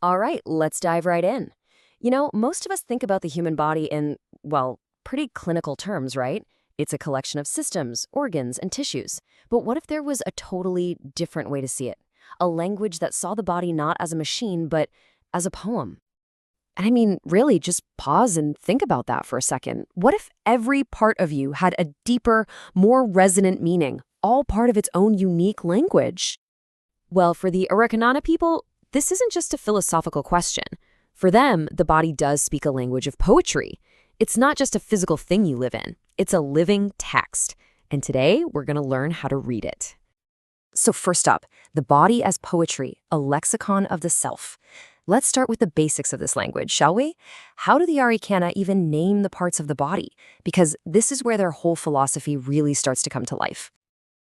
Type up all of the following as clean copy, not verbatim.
All right, let's dive right in. Most of us think about the human body in, well, pretty clinical terms, right? It's a collection of systems, organs, and tissues. But what if there was a totally different way to see it? A language that saw the body not as a machine, but as a poem. And I mean, really, just pause and think about that for a second. What if every part of you had a deeper, more resonant meaning, all part of its own unique language? Well, for the Arreqqana people, this isn't just a philosophical question. For them, the body does speak a language of poetry. It's not just a physical thing you live in. It's a living text. And today, we're going to learn how to read it. So first up, the body as poetry, a lexicon of the self. Let's start with the basics of this language, shall we? How do the Arreqqana even name the parts of the body? Because this is where their whole philosophy really starts to come to life.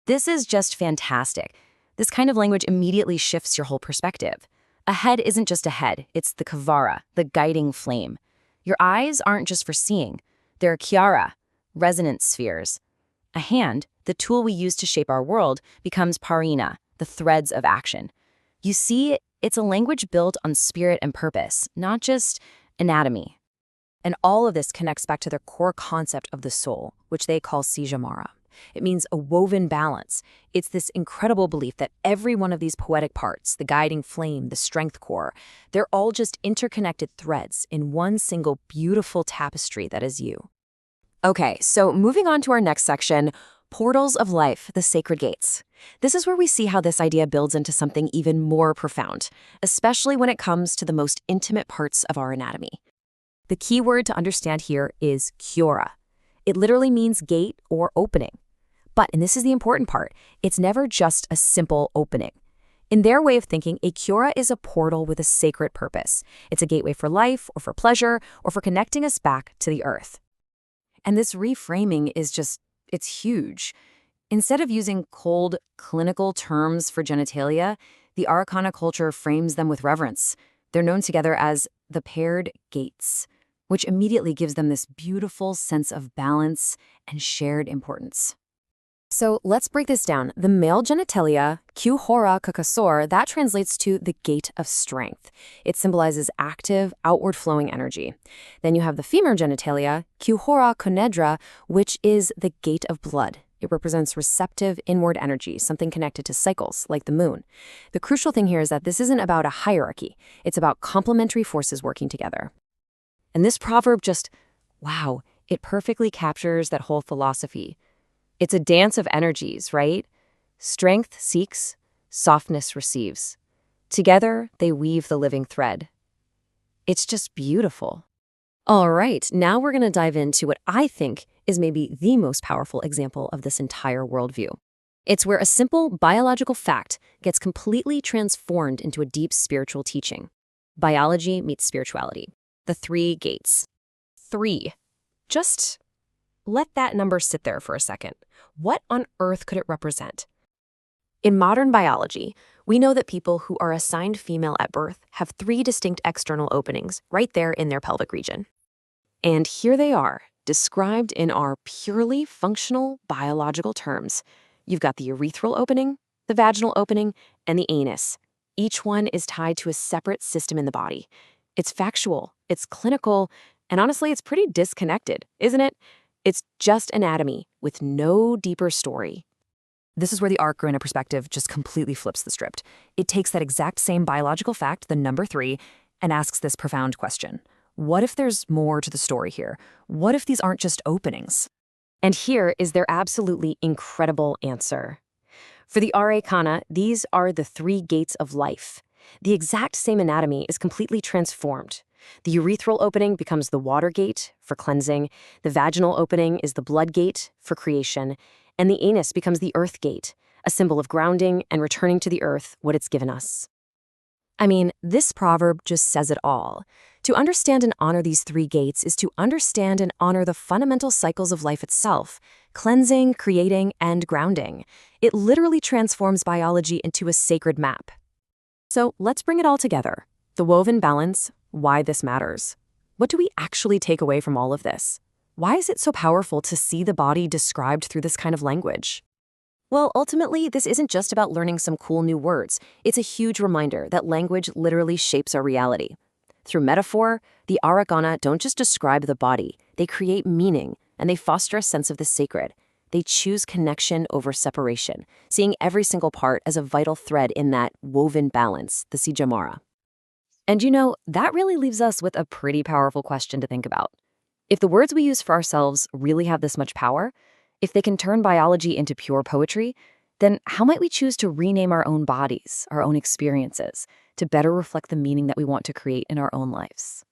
This is just fantastic. This kind of language immediately shifts your whole perspective. A head isn't just a head, it's the kavara, the guiding flame. Your eyes aren't just for seeing, they're kyara, resonance spheres. A hand, the tool we use to shape our world, becomes parina, the threads of action. You see, it's a language built on spirit and purpose, not just anatomy. And all of this connects back to their core concept of the soul, which they call sijamara. It means a woven balance. It's this incredible belief that every one of these poetic parts, the guiding flame, the strength core, they're all just interconnected threads in one single beautiful tapestry that is you. Okay, so moving on to our next section, portals of life, the sacred gates. This is where we see how this idea builds into something even more profound, especially when it comes to the most intimate parts of our anatomy. The key word to understand here is kyora. It literally means gate or opening. But, and this is the important part, it's never just a simple opening. In their way of thinking, a kyora is a portal with a sacred purpose. It's a gateway for life, or for pleasure, or for connecting us back to the earth. And this reframing is just, it's huge. Instead of using cold, clinical terms for genitalia, the Arreqqana culture frames them with reverence. They're known together as the paired gates, which immediately gives them this beautiful sense of balance and shared importance. So let's break this down. The male genitalia, Q-hora kakasor, that translates to the gate of strength. It symbolizes active, outward-flowing energy. Then you have the femur genitalia, Q-hora konedra, which is the gate of blood. It represents receptive, inward energy, something connected to cycles, like the moon. The crucial thing here is that this isn't about a hierarchy. It's about complementary forces working together. And this proverb just, wow, it perfectly captures that whole philosophy. It's a dance of energies, right? Strength seeks, softness receives. Together, they weave the living thread. It's just beautiful. All right, now we're going to dive into what I think is maybe the most powerful example of this entire worldview. It's where a simple biological fact gets completely transformed into a deep spiritual teaching. Biology meets spirituality. The 3 gates. 3. Just let that number sit there for a second. What on earth could it represent? In modern biology, we know that people who are assigned female at birth have 3 distinct external openings right there in their pelvic region. And here they are, described in our purely functional biological terms. You've got the urethral opening, the vaginal opening, and the anus. Each one is tied to a separate system in the body. It's factual, it's clinical, and honestly, it's pretty disconnected, isn't it? It's just anatomy with no deeper story. This is where the Arreqqana perspective just completely flips the script. It takes that exact same biological fact, the number 3, and asks this profound question. What if there's more to the story here? What if these aren't just openings? And here is their absolutely incredible answer. For the Arreqqana, these are the 3 gates of life. The exact same anatomy is completely transformed. The urethral opening becomes the water gate for cleansing, the vaginal opening is the blood gate for creation, and the anus becomes the earth gate, a symbol of grounding and returning to the earth what it's given us. I mean, this proverb just says it all. To understand and honor these 3 gates is to understand and honor the fundamental cycles of life itself, cleansing, creating, and grounding. It literally transforms biology into a sacred map. So let's bring it all together. The woven balance, why this matters. What do we actually take away from all of this? Why is it so powerful to see the body described through this kind of language? Well, ultimately, this isn't just about learning some cool new words. It's a huge reminder that language literally shapes our reality. Through metaphor, the Arreqqana don't just describe the body, they create meaning, and they foster a sense of the sacred. They choose connection over separation, seeing every single part as a vital thread in that woven balance, the Sijamara. And that really leaves us with a pretty powerful question to think about. If the words we use for ourselves really have this much power, if they can turn biology into pure poetry, then how might we choose to rename our own bodies, our own experiences, to better reflect the meaning that we want to create in our own lives?